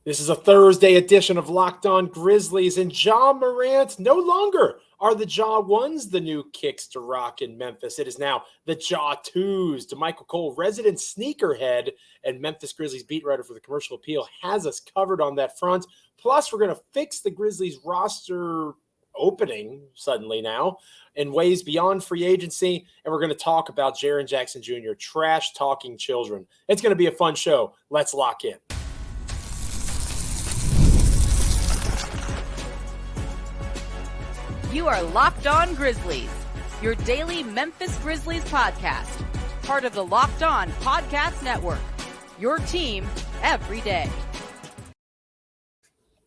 This is a Thursday edition of Locked On Grizzlies, and Ja Morant no longer are the Ja ones the new kicks to rock in Memphis. It is now the Ja twos. Damichael Cole, resident sneakerhead and Memphis Grizzlies beat writer for the Commercial Appeal, has us covered on that front. Plus, we're going to fix the Grizzlies roster opening suddenly now in ways beyond free agency, and we're going to talk about Jaren Jackson Jr., trash-talking children. It's going to be a fun show. Let's lock in. You are Locked On Grizzlies, your daily Memphis Grizzlies podcast, part of the Locked On Podcast Network, your team every day.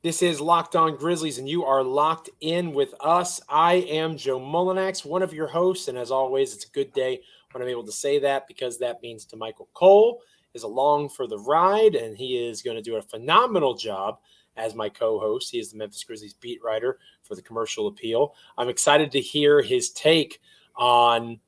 This is Locked On Grizzlies, and you are locked in with us. I am Joe Mullinax, one of your hosts, and as always, it's a good day when I'm able to say that because that means Damichael Cole is along for the ride, and he is going to do a phenomenal job as my co-host. He is the Memphis Grizzlies beat writer for the Commercial Appeal. I'm excited to hear his take on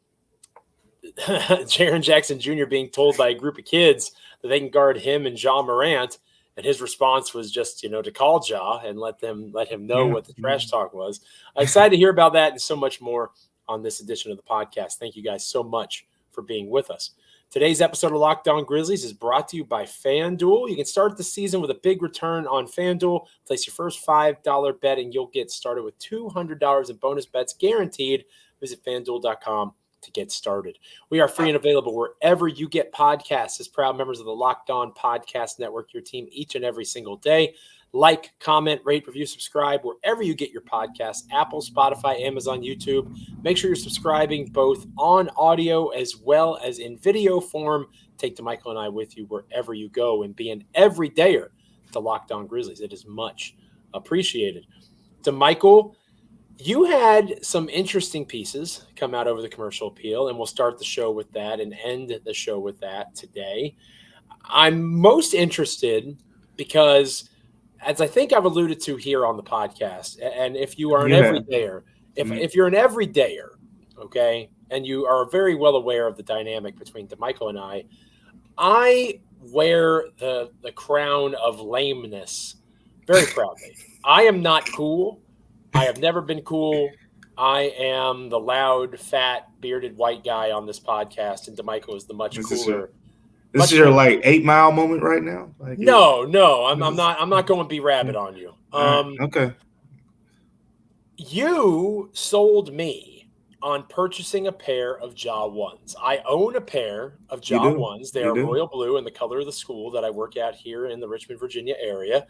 Jaren Jackson Jr. being told by a group of kids that they can guard him and Ja Morant. And his response was just, to call Ja and let him know what the trash talk was. I'm excited to hear about that and so much more on this edition of the podcast. Thank you guys so much for being with us. Today's episode of Locked On Grizzlies is brought to you by FanDuel. You can start the season with a big return on FanDuel. Place your first $5 bet and you'll get started with $200 in bonus bets guaranteed. Visit FanDuel.com to get started. We are free and available wherever you get podcasts as proud members of the Locked On Podcast Network, your team each and every single day. Like, comment, rate, review, subscribe wherever you get your podcasts, Apple, Spotify, Amazon, YouTube. Make sure you're subscribing both on audio as well as in video form. Take Damichael and I with you wherever you go and be an everydayer to Locked On Grizzlies. It is much appreciated. Damichael, you had some interesting pieces come out over the Commercial Appeal, and we'll start the show with that and end the show with that today. I'm most interested because, as I think I've alluded to here on the podcast, and if you are an everydayer, if you're an everydayer, okay, and you are very well aware of the dynamic between Damichael and I wear the crown of lameness very proudly. I am not cool. I have never been cool. I am the loud, fat, bearded white guy on this podcast, and Damichael is the much cooler. This is your 8 Mile moment right now? No, I'm not going to be rabbit on you. Okay. You sold me on purchasing a pair of Ja ones. I own a pair of Ja ones. They are royal blue and the color of the school that I work at here in the Richmond, Virginia area,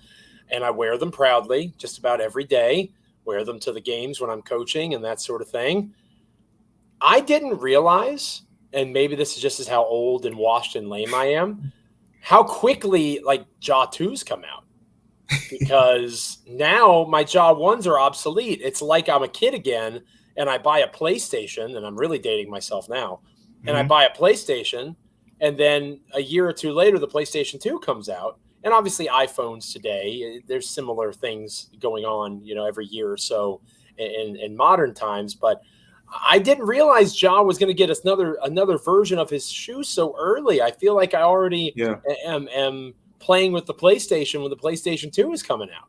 and I wear them proudly just about every day. Wear them to the games when I'm coaching and that sort of thing. I didn't realize, and maybe this is just as how old and washed and lame I am, how quickly Ja 2s come out. Because now my Ja 1s are obsolete. It's like I'm a kid again and I buy a PlayStation, and I'm really dating myself now, and I buy a PlayStation, and then a year or two later the PlayStation 2 comes out. And obviously iPhones today, there's similar things going on, every year or so in modern times. But I didn't realize Ja was going to get us another version of his shoe so early. I feel like I already am playing with the PlayStation when the PlayStation 2 is coming out.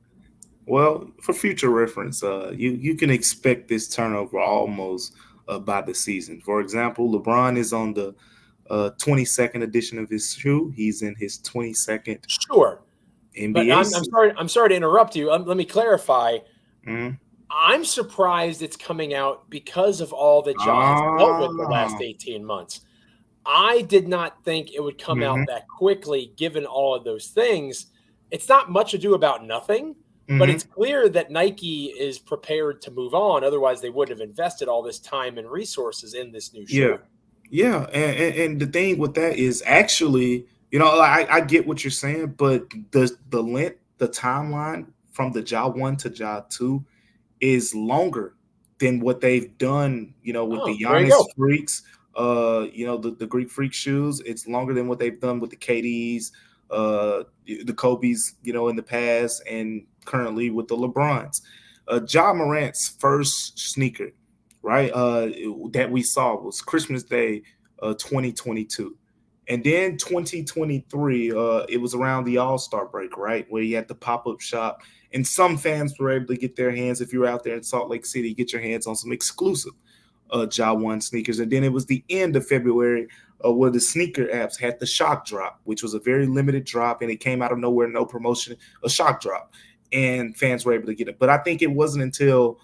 Well, for future reference, you can expect this turnover almost by the season. For example, LeBron is on the 22nd edition of his shoe. He's in his 22nd. Sure. NBA. But I'm sorry to interrupt you. Let me clarify. I'm surprised it's coming out because of all that Ja has dealt with the last 18 months. I did not think it would come out that quickly, given all of those things. It's not much ado about nothing, but it's clear that Nike is prepared to move on. Otherwise, they wouldn't have invested all this time and resources in this new shoe. Yeah, and the thing with that is actually, I get what you're saying, but the timeline from the Ja 1 to Ja 2 is longer than what they've done, with the Giannis freaks, the Greek freak shoes. It's longer than what they've done with the KDs, the Kobe's, in the past, and currently with the LeBrons. Ja Morant's first sneaker, right, that we saw was Christmas Day 2022. And then 2023, it was around the All-Star break, right, where you had the pop-up shop, and some fans were able to get their hands, if you were out there in Salt Lake City, get your hands on some exclusive Ja 1 sneakers. And then it was the end of February where the sneaker apps had the shock drop, which was a very limited drop, and it came out of nowhere, no promotion, a shock drop, and fans were able to get it. But I think it wasn't until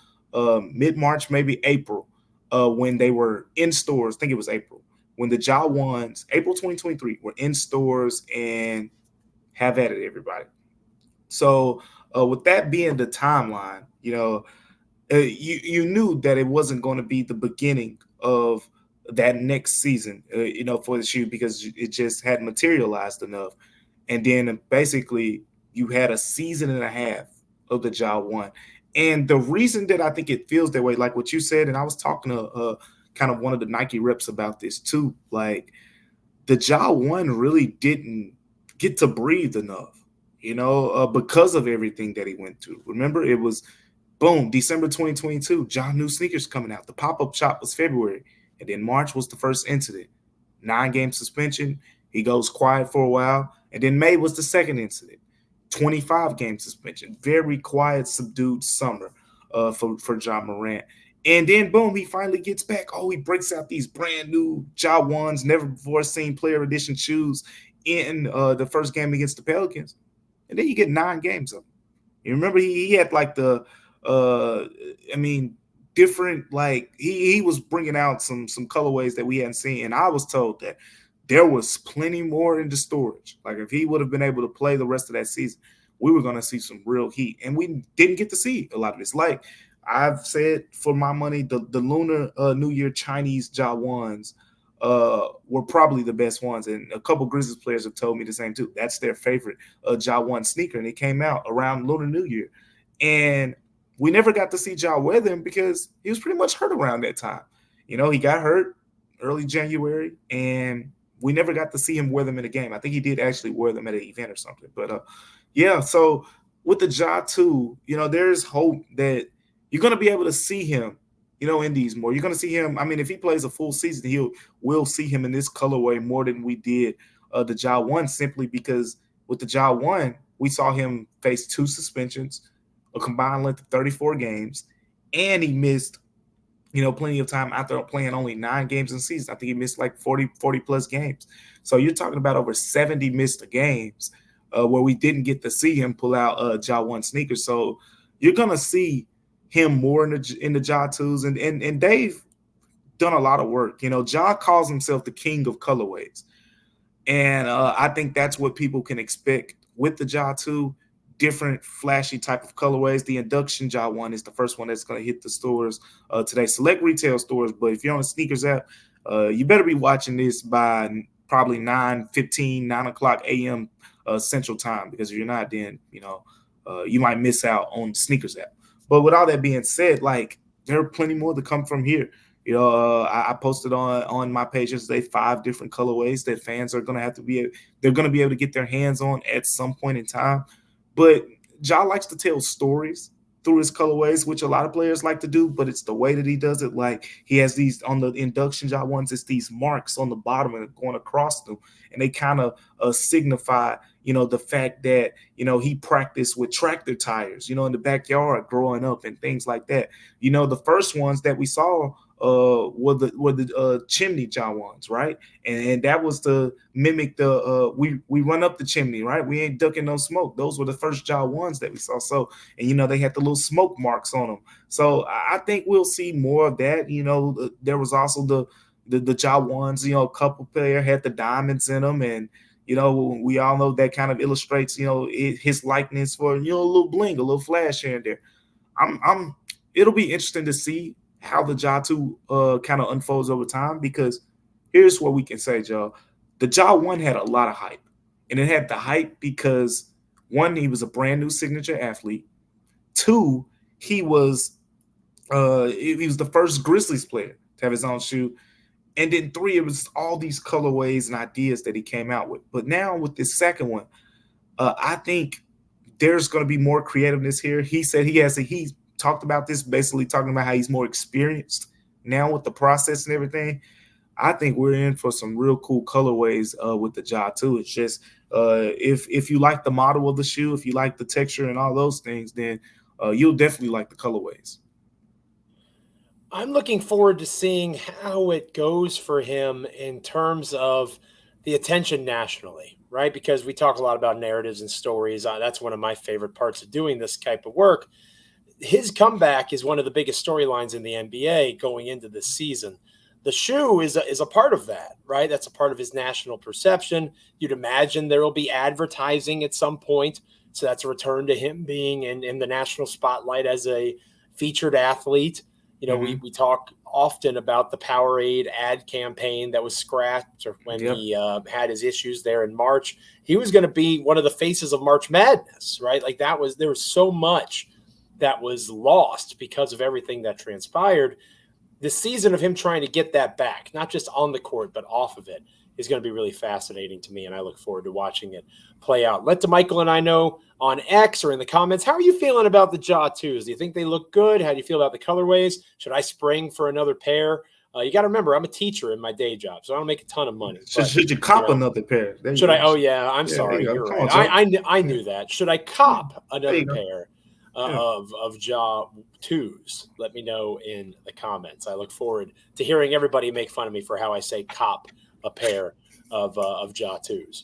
mid-March, maybe April, when they were in stores. I think it was April, when the Ja 1s, April 2023, were in stores and have at it, everybody. So with that being the timeline, you knew that it wasn't going to be the beginning of that next season, for the shoe, because it just hadn't materialized enough. And then basically you had a season and a half of the Ja 1. And the reason that I think it feels that way, like what you said, and I was talking to kind of one of the Nike reps about this too, like the Ja 1 really didn't get to breathe enough, because of everything that he went through. Remember, it was boom, December 2022, Ja new sneakers coming out. The pop-up shop was February, and then March was the first incident. 9-game suspension. He goes quiet for a while, and then May was the second incident. 25-game suspension. Very quiet, subdued summer for Ja Morant. And then, boom, he finally gets back. Oh, he breaks out these brand new Ja 1s, never before seen player edition shoes in the first game against the Pelicans. And then you get 9 games of them. You remember he had like different, like he was bringing out some colorways that we hadn't seen. And I was told that there was plenty more in the storage. Like if he would have been able to play the rest of that season, we were going to see some real heat. And we didn't get to see a lot of this. Like I've said, for my money, the Lunar New Year Chinese Ja 1s were probably the best ones. And a couple Grizzlies players have told me the same too. That's their favorite Ja 1 sneaker. And it came out around Lunar New Year. And we never got to see Ja wear them because he was pretty much hurt around that time. He got hurt early January, and we never got to see him wear them in a game. I think he did actually wear them at an event or something. But, so with the Ja 2, there's hope that you're going to be able to see him, in these more. You're going to see him. I mean, if he plays a full season, we'll see him in this colorway more than we did the Ja 1, simply because with the Ja 1, we saw him face 2 suspensions, a combined length of 34 games, and he missed, plenty of time after playing only 9 games in the season. I think he missed like 40 plus games. So you're talking about over 70 missed games where we didn't get to see him pull out Ja 1 sneakers. So you're going to see him more in the Ja 2s. And they've done a lot of work. Ja calls himself the king of colorways. And I think that's what people can expect with the Ja 2. Different flashy type of colorways. The induction Ja 1 is the first one that's going to hit the stores today. Select retail stores, but if you're on the sneakers app, you better be watching this by probably 9 o'clock a.m. Central Time, because if you're not, then you might miss out on the sneakers app. But with all that being said, like there are plenty more to come from here. I posted on my page yesterday 5 different colorways that fans are going to have to be able to get their hands on at some point in time. But Ja likes to tell stories through his colorways, which a lot of players like to do, but it's the way that he does it. Like he has these on the induction Ja 1s, it's these marks on the bottom and going across them, and they kind of signify, the fact that, he practiced with tractor tires, in the backyard growing up and things like that. The first ones that we saw were the chimney Ja 1s, right? And that was to mimic the we run up the chimney, right? We ain't ducking no smoke. Those were the first Ja 1s that we saw. So, and they had the little smoke marks on them. So I think we'll see more of that. There was also the Ja 1s, a couple player had the diamonds in them, and we all know that kind of illustrates, his likeness for, a little bling, a little flash here and there. It'll be interesting to see how the Ja 2 kind of unfolds over time, because here's what we can say, Joe. The Ja 1 had a lot of hype, and it had the hype because 1, he was a brand new signature athlete. 2, he was the first Grizzlies player to have his own shoe. And then 3, it was all these colorways and ideas that he came out with. But now with this second one, I think there's going to be more creativeness here. He said he talked about this, basically talking about how he's more experienced now with the process and everything. I think we're in for some real cool colorways with the Ja too. It's just if you like the model of the shoe, if you like the texture and all those things, then you'll definitely like the colorways. I'm looking forward to seeing how it goes for him in terms of the attention nationally, right? Because we talk a lot about narratives and stories. That's one of my favorite parts of doing this type of work. His comeback is one of the biggest storylines in the NBA going into this season. The shoe is a part of that, right? That's a part of his national perception. You'd imagine there will be advertising at some point. So that's a return to him being in the national spotlight as a featured athlete. You know, we talk often about the Powerade ad campaign that was scrapped when he had his issues there in March. He was going to be one of the faces of March Madness, right? Like there was so much that was lost because of everything that transpired. The season of him trying to get that back, not just on the court, but off of it, is going to be really fascinating to me, and I look forward to watching it play out. Let Damichael and I know on X or in the comments, how are you feeling about the Ja 2s? Do you think they look good? How do you feel about the colorways? Should I spring for another pair? You got to remember, I'm a teacher in my day job, so I don't make a ton of money. Should you cop another pair? Should I? Oh, yeah, I'm sorry. You're right. I knew that. Should I cop another pair of Ja 2s? Let me know in the comments. I look forward to hearing everybody make fun of me for how I say cop a pair of Ja 2s.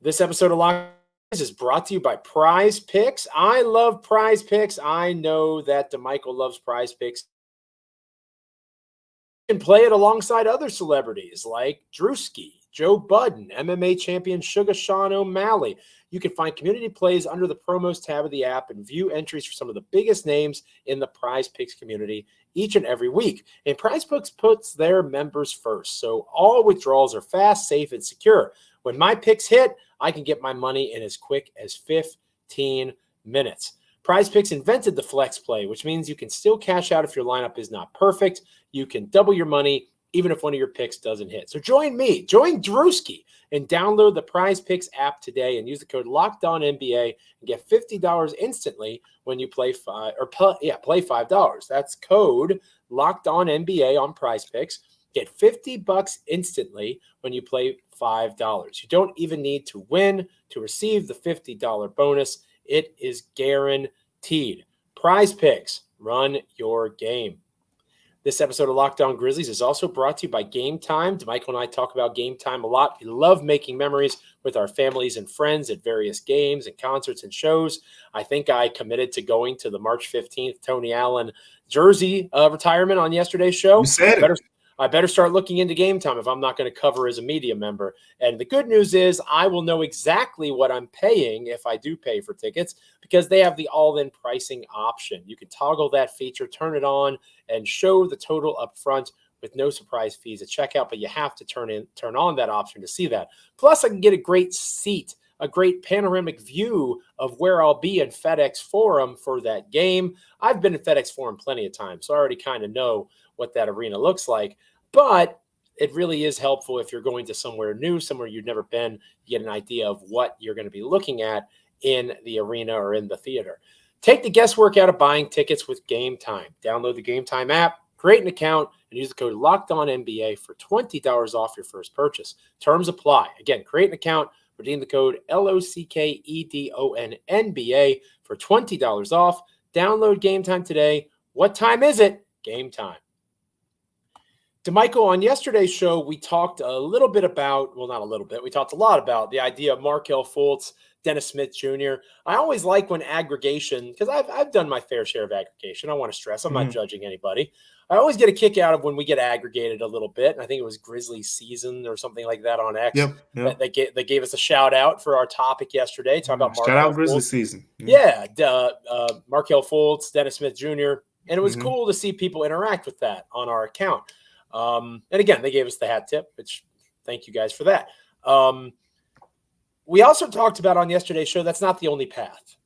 This episode of Locked is brought to you by PrizePicks. I love PrizePicks. I know that Damichael loves PrizePicks. You can play it alongside other celebrities like Drewski, Joe Budden, MMA champion Sugar Sean O'Malley. You can find community plays under the promos tab of the app and view entries for some of the biggest names in the PrizePicks community each and every week. And PrizePicks puts their members first, so all withdrawals are fast, safe, and secure. When my picks hit, I can get my money in as quick as 15 minutes. PrizePicks invented the flex play, which means you can still cash out if your lineup is not perfect. You can double your money even if one of your picks doesn't hit. So join me, join Drewski, and download the PrizePicks app today and use the code LOCKEDONNBA and get $50 instantly when you play $5. That's code LOCKEDONNBA on PrizePicks. Get $50 instantly when you play $5. You don't even need to win to receive the $50 bonus. It is guaranteed. PrizePicks, run your game. This episode of Locked On Grizzlies is also brought to you by Gametime. Damichael and I talk about Gametime a lot. We love making memories with our families and friends at various games and concerts and shows. I think I committed to going to the March 15th Tony Allen jersey retirement on yesterday's show. You said it. I better start looking into Gametime if I'm not going to cover as a media member. And the good news is I will know exactly what I'm paying if I do pay for tickets because they have the all-in pricing option. You can toggle that feature, turn it on, and show the total up front with no surprise fees at checkout, but you have to turn on that option to see that. Plus, I can get a great seat, a great panoramic view of where I'll be in FedEx Forum for that game. I've been in FedEx Forum plenty of times, so I already kind of know what that arena looks like. But it really is helpful if you're going to somewhere new, somewhere you've never been, you get an idea of what you're going to be looking at in the arena or in the theater. Take the guesswork out of buying tickets with Gametime. Download the Gametime app, create an account, and use the code LOCKEDONNBA for $20 off your first purchase. Terms apply. Again, create an account, redeem the code LOCKEDONNBA for $20 off. Download Gametime today. What time is it? Gametime. Damichael, on yesterday's show, we talked a little bit about, well, not a little bit, we talked a lot about the idea of Markelle Fultz, Dennis Smith Jr. I always like when aggregation, because I've done my fair share of aggregation. I want to stress, I'm not judging anybody. I always get a kick out of when we get aggregated a little bit. And I think it was Grizzlies season or something like that on X. Yep. They gave us a shout out for our topic yesterday. Talking about shout out Grizzlies season. Markelle Fultz, Dennis Smith Jr. And it was cool to see people interact with that on our account. And again, they gave us the hat tip, which thank you guys for that. We also talked about on yesterday's show, that's not the only path,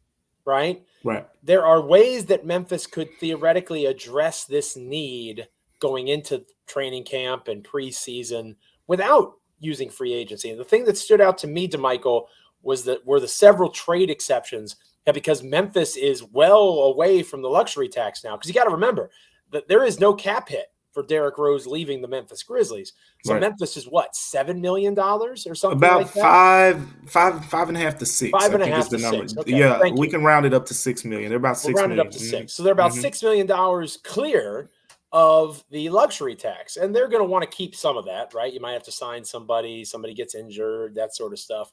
right? Right. There are ways that Memphis could theoretically address this need going into training camp and preseason without using free agency. And the thing that stood out to me, Damichael, were the several trade exceptions because Memphis is well away from the luxury tax now. Because you got to remember that there is no cap hit for Derrick Rose leaving the Memphis Grizzlies. So Right. Memphis is what, $7 million or something About like that? five and a half to six. Five and I a think half is the to number. six. Okay, Yeah, thank we you. can round it up to $6 million. They're about We'll $6 round it million. up to six. So they're about $6 million clear of the luxury tax. And they're going to want to keep some of that, right? You might have to sign somebody gets injured, that sort of stuff.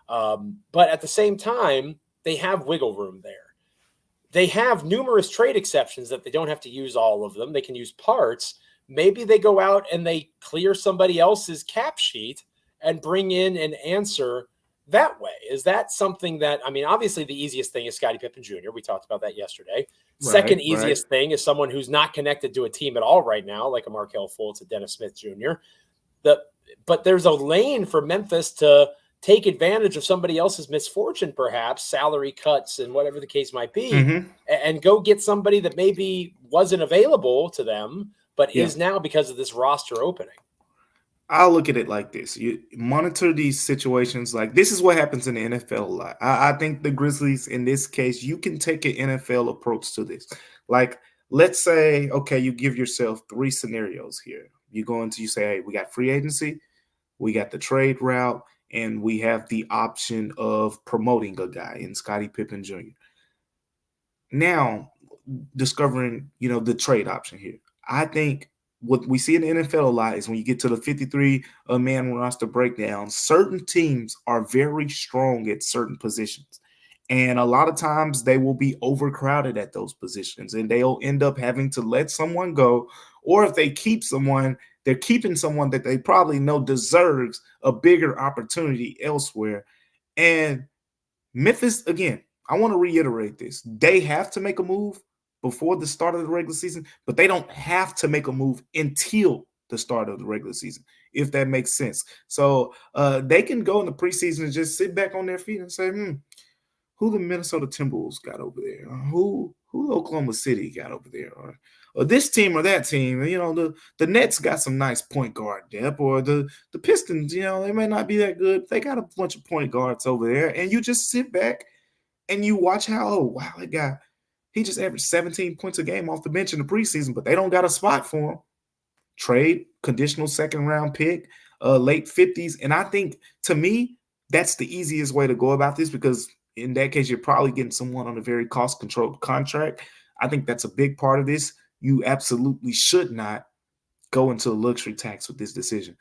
But at the same time, they have wiggle room there. They have numerous trade exceptions that they don't have to use all of them. They can use parts. Maybe they go out and they clear somebody else's cap sheet and bring in an answer that way. Is that something that, I mean, obviously the easiest thing is Scottie Pippen Jr. We talked about that yesterday. Second easiest thing is someone who's not connected to a team at all right now, like a Markelle Fultz, a Dennis Smith Jr. But there's a lane for Memphis to take advantage of somebody else's misfortune, perhaps salary cuts and whatever the case might be, and go get somebody that maybe wasn't available to them, but is now because of this roster opening. I'll look at it like this. You monitor these situations. Like, this is what happens in the NFL a lot. I think the Grizzlies, in this case, you can take an NFL approach to this. Like, let's say, okay, you give yourself 3 scenarios here. You say, hey, we got free agency, we got the trade route, and we have the option of promoting a guy in Scottie Pippen Jr. Now, discovering, the trade option here. I think what we see in the NFL a lot is when you get to the 53-man roster breakdown, certain teams are very strong at certain positions. And a lot of times they will be overcrowded at those positions, and they'll end up having to let someone go. Or if they keep someone, they're keeping someone that they probably know deserves a bigger opportunity elsewhere. And Memphis, again, I want to reiterate this. They have to make a move before the start of the regular season, but they don't have to make a move until the start of the regular season, if that makes sense. So they can go in the preseason and just sit back on their feet and say, who the Minnesota Timberwolves got over there? Who Oklahoma City got over there? Or this team or that team? The Nets got some nice point guard depth, or the Pistons, they may not be that good. They got a bunch of point guards over there, and you just sit back and you watch how, that guy, he just averaged 17 points a game off the bench in the preseason, but they don't got a spot for him. Trade, conditional second-round pick, late 50s. And I think, to me, that's the easiest way to go about this, because in that case, you're probably getting someone on a very cost-controlled contract. I think that's a big part of this. You absolutely should not go into a luxury tax with this decision.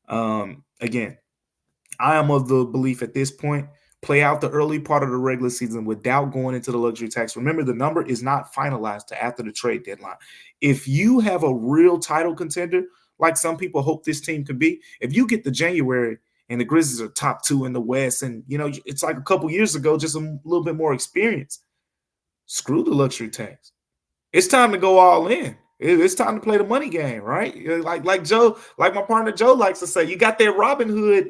Again, I am of the belief at this point, play out the early part of the regular season without going into the luxury tax. Remember, the number is not finalized to after the trade deadline. If you have a real title contender, like some people hope this team could be, if you get to January and the Grizzlies are top 2 in the West, and, it's like a couple years ago, just a little bit more experience, screw the luxury tax. It's time to go all in. It's time to play the money game, right? Like Joe, like my partner Joe likes to say, you got that Robin Hood,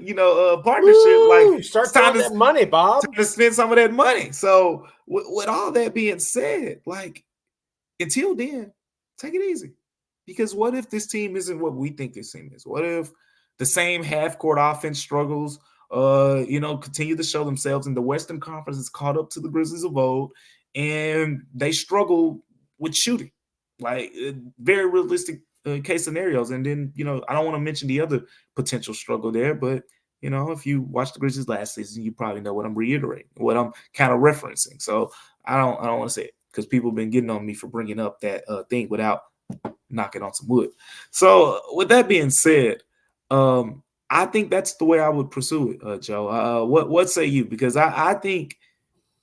partnership. Woo! Like, start throwing that money, Bob. Time to spend some of that money. So with all that being said, like, until then, take it easy. Because what if this team isn't what we think this team is? What if the same half-court offense struggles, continue to show themselves, and the Western Conference is caught up to the Grizzlies of old, and they struggle with shooting? Like, very realistic case scenarios. And then, I don't want to mention the other potential struggle there, but, if you watched the Grizzlies last season, you probably know what I'm reiterating, what I'm kind of referencing. So I don't want to say it, because people have been getting on me for bringing up that thing without knocking on some wood. So with that being said, I think that's the way I would pursue it, Joe. What say you? Because I think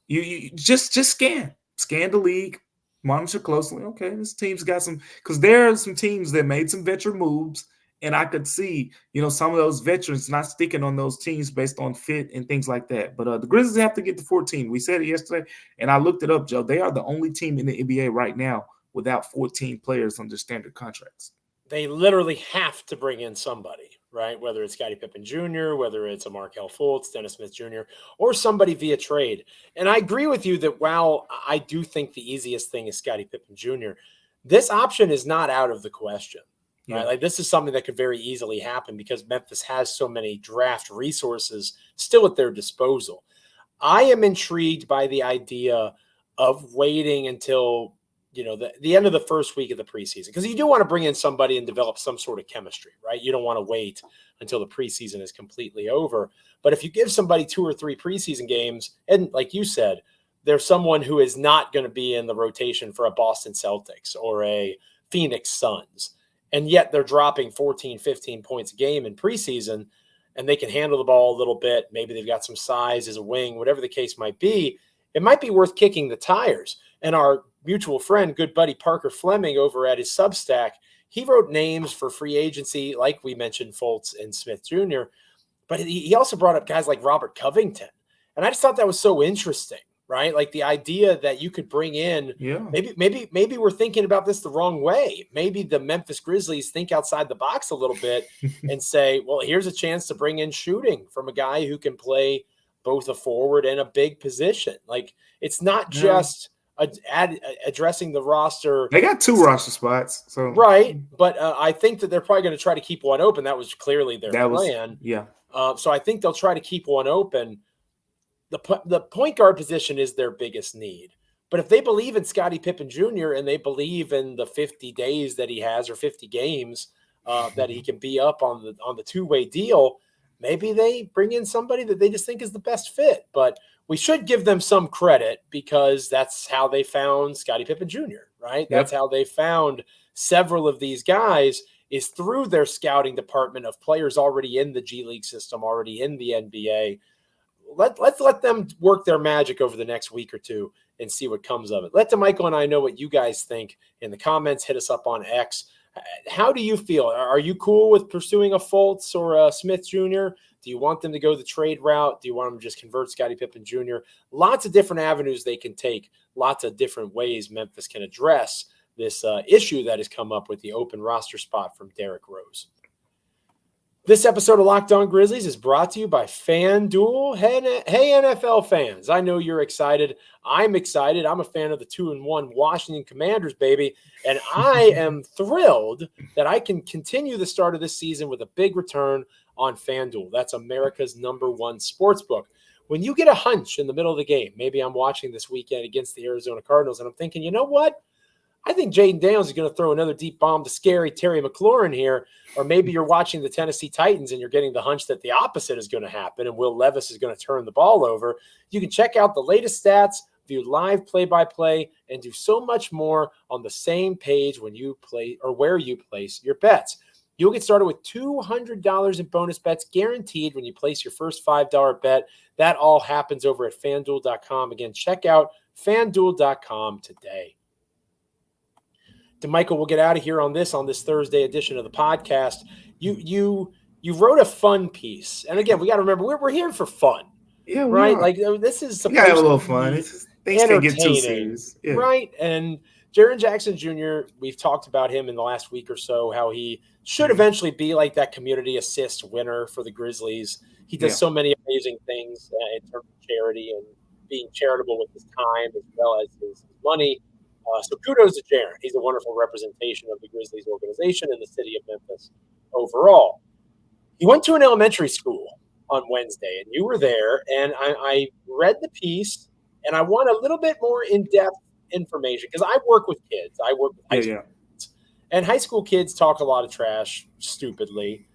you just scan the league, monitor closely. Okay, this team's got some, because there are some teams that made some veteran moves, and I could see, some of those veterans not sticking on those teams based on fit and things like that. But the Grizzlies have to get to 14. We said it yesterday, and I looked it up, Joe. They are the only team in the NBA right now without 14 players under standard contracts. They literally have to bring in somebody, right? Whether it's Scottie Pippen Jr., whether it's a Markelle Fultz, Dennis Smith Jr., or somebody via trade. And I agree with you that while I do think the easiest thing is Scottie Pippen Jr., this option is not out of the question. Right? Like, this is something that could very easily happen because Memphis has so many draft resources still at their disposal. I am intrigued by the idea of waiting until the end of the first week of the preseason, because you do want to bring in somebody and develop some sort of chemistry, right? You don't want to wait until the preseason is completely over. But if you give somebody 2 or 3 preseason games, and like you said, there's someone who is not going to be in the rotation for a Boston Celtics or a Phoenix Suns, and yet they're dropping 14, 15 points a game in preseason, and they can handle the ball a little bit. Maybe they've got some size as a wing, whatever the case might be. It might be worth kicking the tires. And our mutual friend, good buddy Parker Fleming over at his Substack, he wrote names for free agency, like we mentioned, Fultz and Smith Jr., but he also brought up guys like Robert Covington. And I just thought that was so interesting, right? Like the idea that you could bring in, maybe we're thinking about this the wrong way. Maybe the Memphis Grizzlies think outside the box a little bit and say, well, here's a chance to bring in shooting from a guy who can play both a forward and a big position. Like it's not just addressing the roster. They got 2 roster spots. So right. But I think that they're probably going to try to keep one open. That was clearly their plan. So I think they'll try to keep one open. The point guard position is their biggest need. But if they believe in Scottie Pippen Jr. and they believe in the 50 days that he has or 50 games that he can be up on the 2-way deal, maybe they bring in somebody that they just think is the best fit. But we should give them some credit because that's how they found Scottie Pippen Jr., right? That's how they found several of these guys is through their scouting department of players already in the G League system, already in the NBA. Let's let them work their magic over the next week or two and see what comes of it. Let Damichael and I know what you guys think in the comments. Hit us up on X. How do you feel? Are you cool with pursuing a Fultz or a Smith Jr.? Do you want them to go the trade route? Do you want them to just convert Scottie Pippen Jr.? Lots of different avenues they can take. Lots of different ways Memphis can address this issue that has come up with the open roster spot from Derrick Rose. This episode of Locked On Grizzlies is brought to you by FanDuel. Hey, NFL fans, I know you're excited. I'm excited. I'm a fan of the 2-1 Washington Commanders, baby. And I am thrilled that I can continue the start of this season with a big return on FanDuel. That's America's #1 sportsbook. When you get a hunch in the middle of the game, maybe I'm watching this weekend against the Arizona Cardinals, and I'm thinking, you know what? I think Jaden Daniels is going to throw another deep bomb to scary Terry McLaurin here. Or maybe you're watching the Tennessee Titans and you're getting the hunch that the opposite is going to happen and Will Levis is going to turn the ball over. You can check out the latest stats, view live play-by-play, and do so much more on the same page when you play or where you place your bets. You'll get started with $200 in bonus bets guaranteed when you place your first $5 bet. That all happens over at FanDuel.com. Again, check out FanDuel.com today. Damichael, we'll get out of here on this Thursday edition of the podcast. You wrote a fun piece, and again, we got to remember we're here for fun, right? Like this is supposed to have a little fun. Things can get too serious, right? And Jaren Jackson Jr., we've talked about him in the last week or so, how he should eventually be like that community assist winner for the Grizzlies. He does so many amazing things in terms of charity and being charitable with his time as well as his money. So kudos to Jaren. He's a wonderful representation of the Grizzlies organization and the city of Memphis overall. He went to an elementary school on Wednesday, and you were there, and I read the piece, and I want a little bit more in-depth information because I work with kids. I work with high school kids, and high school kids talk a lot of trash stupidly.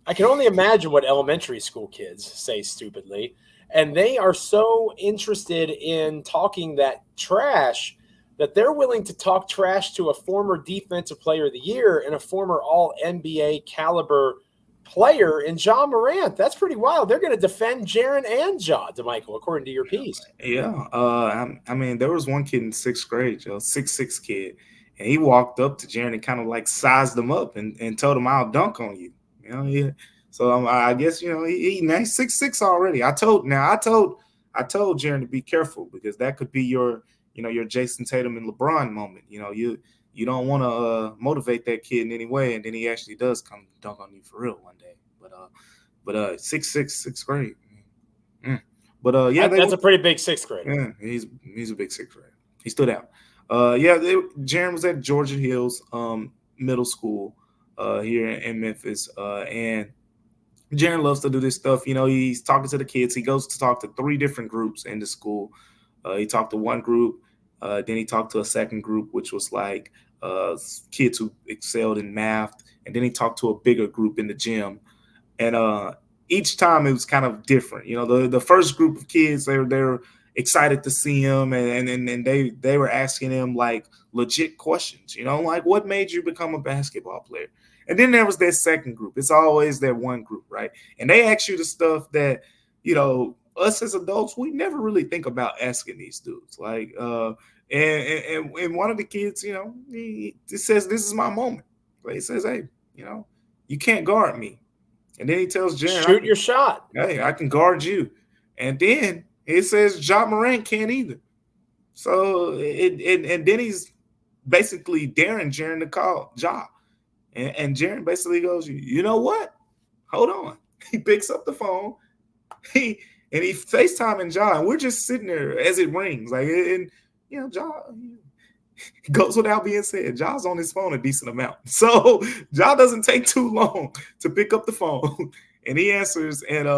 I can only imagine what elementary school kids say stupidly, and they are so interested in talking that trash that they're willing to talk trash to a former Defensive Player of the Year and a former All-NBA caliber player in Ja Morant. That's pretty wild. They're going to defend Jaren and Ja, Damichael, according to your piece. Yeah. I mean, there was one kid in 6th grade, 6'6" kid, and he walked up to Jaren and kind of like sized him up and told him, "I'll dunk on you." So I guess, he's 6'6" already. I told Jaren to be careful because that could be your Jason Tatum and LeBron moment. You don't want to motivate that kid in any way, and then he actually does come dunk on you for real one day. But 6'6", 6th grade. But that's a pretty big 6th grade. Yeah, he's a big 6th grade. He stood out. Jaren was at Georgia Hills Middle School here in Memphis, and Jaren loves to do this stuff. He's talking to the kids. He goes to talk to 3 different groups in the school. He talked to one group Then he talked to a second group, which was like kids who excelled in math. And then he talked to a bigger group in the gym. And each time it was kind of different. You know, the first group of kids, they're excited to see him, and they were asking him like legit questions, you know, like what made you become a basketball player? And then there was that second group. It's always that one group, right? And they ask you the stuff that, you know, us as adults, we never really think about asking these dudes. Like, and one of the kids, you know, he says, "This is my moment." But he says, "Hey, you know, you can't guard me." And then he tells Jaren, "Shoot your shot. Hey, I can guard you." And then it says Ja Morant can't either. So and then he's basically daring Jaren to call Ja. And Jaren basically goes, "You know what? Hold on." He picks up the phone. He FaceTiming Ja, and we're just sitting there as it rings. Like, and you know, Ja goes without being said. Ja's on his phone a decent amount. So Ja doesn't take too long to pick up the phone. And he answers, and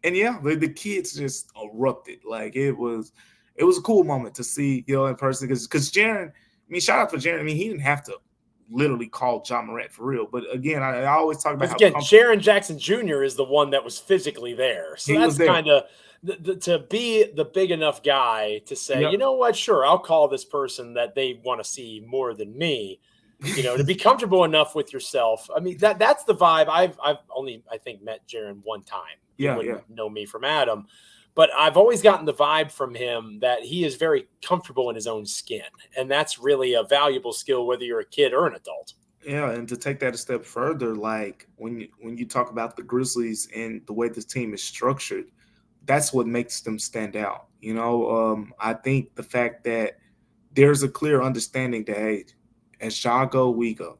yeah, the kids just erupted. Like it was a cool moment to see, you know, in person, because Jaren, I mean, shout out for Jaren. I mean, he didn't have to literally call Ja Morant for real. But again, I always talk about Jaren Jackson Jr. is the one that was physically there. So that's kind of to be the big enough guy to say, you know what, sure, I'll call this person that they want to see more than me. You know, to be comfortable enough with yourself. I mean, that's the vibe. I've only, I think, met Jaren one time. You wouldn't know me from Adam. But I've always gotten the vibe from him that he is very comfortable in his own skin. And that's really a valuable skill, whether you're a kid or an adult. Yeah, and to take that a step further, like when you talk about the Grizzlies and the way this team is structured, that's what makes them stand out. You know, I think the fact that there's a clear understanding that, hey, as Ja go, we go.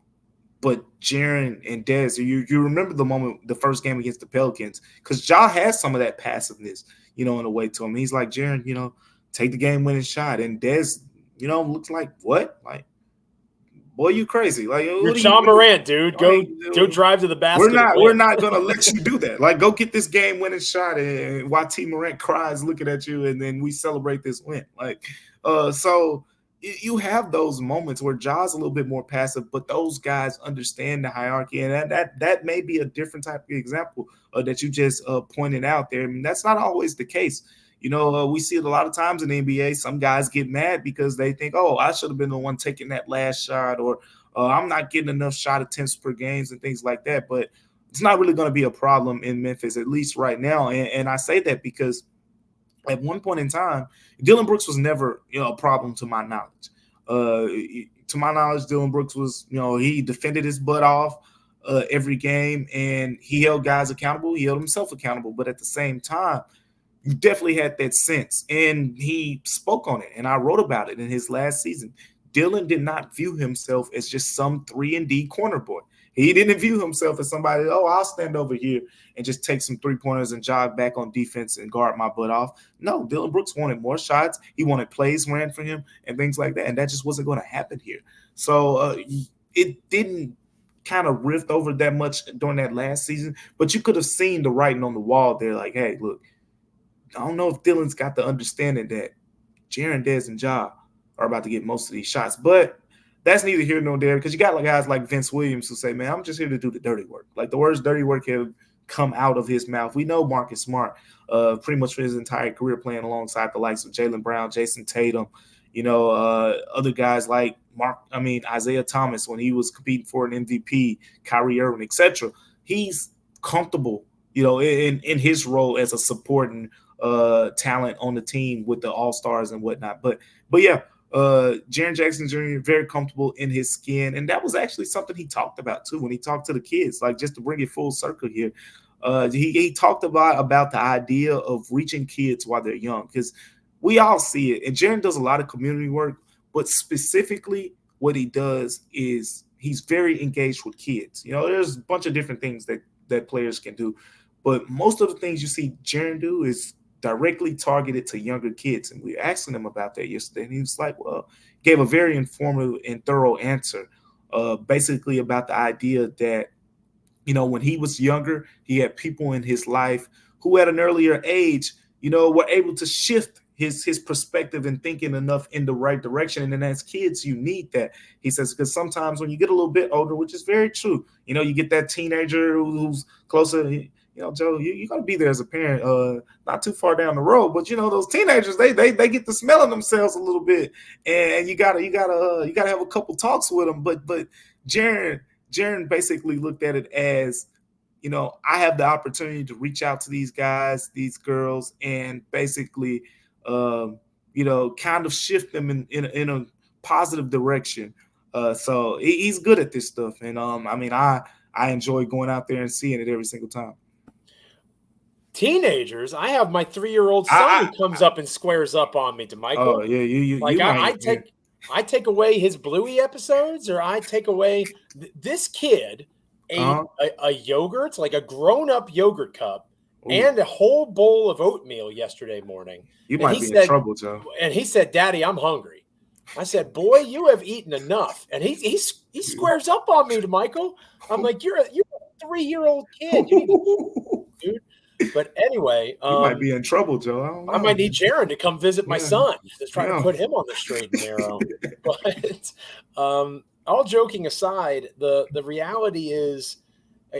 But Jaren and Dez, you remember the moment, the first game against the Pelicans, because Ja has some of that passiveness, you know, in a way to him. He's like, Jaren, you know, take the game-winning shot. And Dez, you know, looks like, what? Like, boy, you crazy. Like, you're Ja Morant, dude. Go drive to the basket. We're not going to let you do that. Like, go get this game-winning shot. And while T. Morant cries looking at you, and then we celebrate this win. Like, so you have those moments where Ja's a little bit more passive, but those guys understand the hierarchy, and that may be a different type of example that you just pointed out there. I mean, that's not always the case. You know, we see it a lot of times in the NBA. Some guys get mad because they think, oh, I should have been the one taking that last shot, or I'm not getting enough shot attempts per games and things like that. But it's not really going to be a problem in Memphis, at least right now. And I say that because at one point in time, Dillon Brooks was never, you know, a problem to my knowledge. To my knowledge, Dillon Brooks was, you know, he defended his butt off every game, and he held guys accountable. He held himself accountable. But at the same time, you definitely had that sense, and he spoke on it, and I wrote about it in his last season. Dillon did not view himself as just some 3-and-D corner boy. He didn't view himself as somebody, oh, I'll stand over here and just take some three-pointers and jog back on defense and guard my butt off. No, Dillon Brooks wanted more shots. He wanted plays ran for him and things like that, and that just wasn't going to happen here. So it didn't kind of rift over that much during that last season, but you could have seen the writing on the wall there, like, hey, look, I don't know if Dillon's got the understanding that Jaren, Dez, and Ja are about to get most of these shots, but that's neither here nor there, because you got guys like Vince Williams who say, man, I'm just here to do the dirty work. Like, the words dirty work have come out of his mouth. We know Marcus Smart pretty much for his entire career playing alongside the likes of Jaylen Brown, Jason Tatum, you know, other guys like Isaiah Thomas when he was competing for an MVP, Kyrie Irving, etc. He's comfortable, you know, in his role as a supporting talent on the team with the all-stars and whatnot. But yeah, Jaren Jackson Jr. very comfortable in his skin, and that was actually something he talked about too when he talked to the kids. Like, just to bring it full circle here, he talked about the idea of reaching kids while they're young, because we all see it. And Jaren does a lot of community work, but specifically what he does is he's very engaged with kids. You know, there's a bunch of different things that players can do, but most of the things you see Jaren do is directly targeted to younger kids. And we were asking him about that yesterday, and he was like, well, gave a very informative and thorough answer, basically about the idea that, you know, when he was younger, he had people in his life who at an earlier age, you know, were able to shift his perspective and thinking enough in the right direction. And then as kids, you need that. He says, because sometimes when you get a little bit older, which is very true, you get that teenager who's closer. Joe, you're gonna be there as a parent, not too far down the road. But those teenagers, they get to smelling themselves a little bit, and you gotta have a couple talks with them. But Jaren basically looked at it as, I have the opportunity to reach out to these guys, these girls, and basically, kind of shift them in a positive direction. So he's good at this stuff, and I enjoy going out there and seeing it every single time. Teenagers, I have my 3-year-old son who comes up and squares up on me, Damichael. Oh yeah, I take away his Bluey episodes, or I take away this kid ate a yogurt, like a grown-up yogurt cup, and a whole bowl of oatmeal yesterday morning. You might be in trouble, Joe. And he said, "Daddy, I'm hungry." I said, "Boy, you have eaten enough." And he squares up on me, Damichael. I'm like, "You're a 3-year-old kid, dude." But anyway, you might be in trouble, Joe. I might need Jaren to come visit my son. Just trying to put him on the straight and narrow. But all joking aside, the reality is,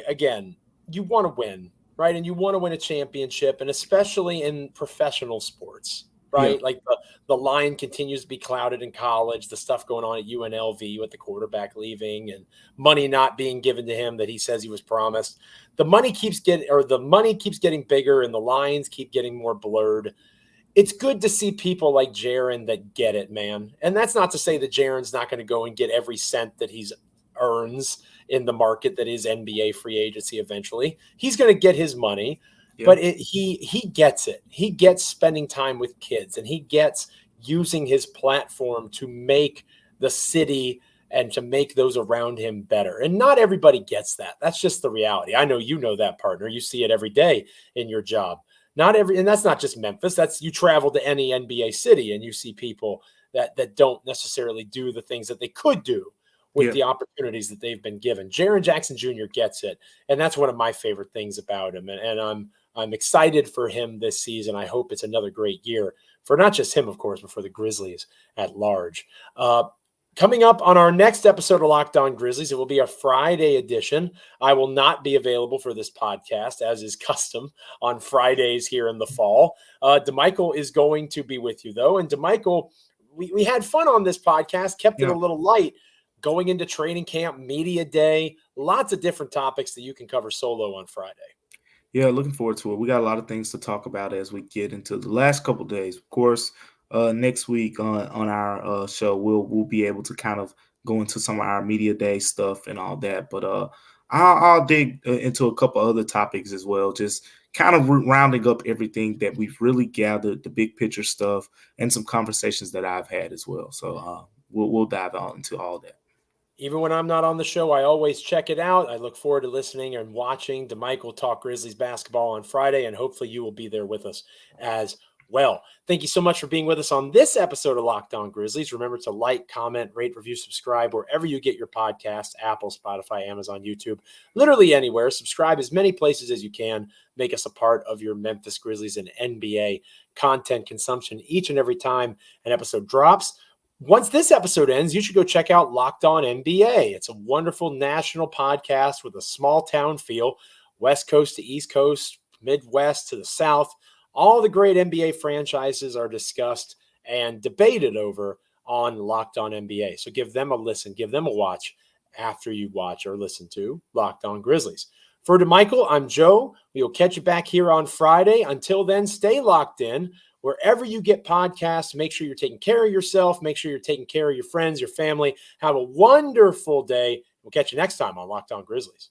again, you want to win, right? And you want to win a championship, and especially in professional sports, right? Yeah. Like the line continues to be clouded in college, the stuff going on at UNLV with the quarterback leaving and money not being given to him that he says he was promised. The money keeps getting bigger, and the lines keep getting more blurred. It's good to see people like Jaren that get it, man. And that's not to say that Jaren's not going to go and get every cent that he earns in the market that is NBA free agency eventually. He's going to get his money, but he gets it. He gets spending time with kids, and he gets using his platform to make the city and to make those around him better. And not everybody gets that. That's just the reality. I know you know that, partner. You see it every day in your job. And that's not just Memphis. That's, you travel to any NBA city and you see people that don't necessarily do the things that they could do with the opportunities that they've been given. Jaren Jackson Jr. gets it. And that's one of my favorite things about him. And I'm excited for him this season. I hope it's another great year for not just him, of course, but for the Grizzlies at large. Coming up on our next episode of Locked On Grizzlies, it will be a Friday edition. I will not be available for this podcast, as is custom on Fridays here in the fall. Damichael is going to be with you, though. And Damichael, we had fun on this podcast, kept it a little light, going into training camp, media day, lots of different topics that you can cover solo on Friday. Yeah, looking forward to it. We got a lot of things to talk about as we get into the last couple of days. Of course, next week on our show, we'll be able to kind of go into some of our media day stuff and all that. But I'll dig into a couple other topics as well, just kind of rounding up everything that we've really gathered, the big picture stuff, and some conversations that I've had as well. So we'll dive on into all that. Even when I'm not on the show, I always check it out. I look forward to listening and watching Damichael talk Grizzlies basketball on Friday, and hopefully you will be there with us as well. Thank you so much for being with us on this episode of Locked On Grizzlies. Remember to like, comment, rate, review, subscribe wherever you get your podcasts, Apple, Spotify, Amazon, YouTube, literally anywhere. Subscribe as many places as you can. Make us a part of your Memphis Grizzlies and NBA content consumption each and every time an episode drops. Once this episode ends, you should go check out Locked On NBA. It's a wonderful national podcast with a small town feel, West Coast to East Coast, Midwest to the South. All the great NBA franchises are discussed and debated over on Locked On NBA. So give them a listen, give them a watch after you watch or listen to Locked On Grizzlies. For Damichael, I'm Joe. We will catch you back here on Friday. Until then, stay locked in. Wherever you get podcasts, make sure you're taking care of yourself. Make sure you're taking care of your friends, your family. Have a wonderful day. We'll catch you next time on Locked On Grizzlies.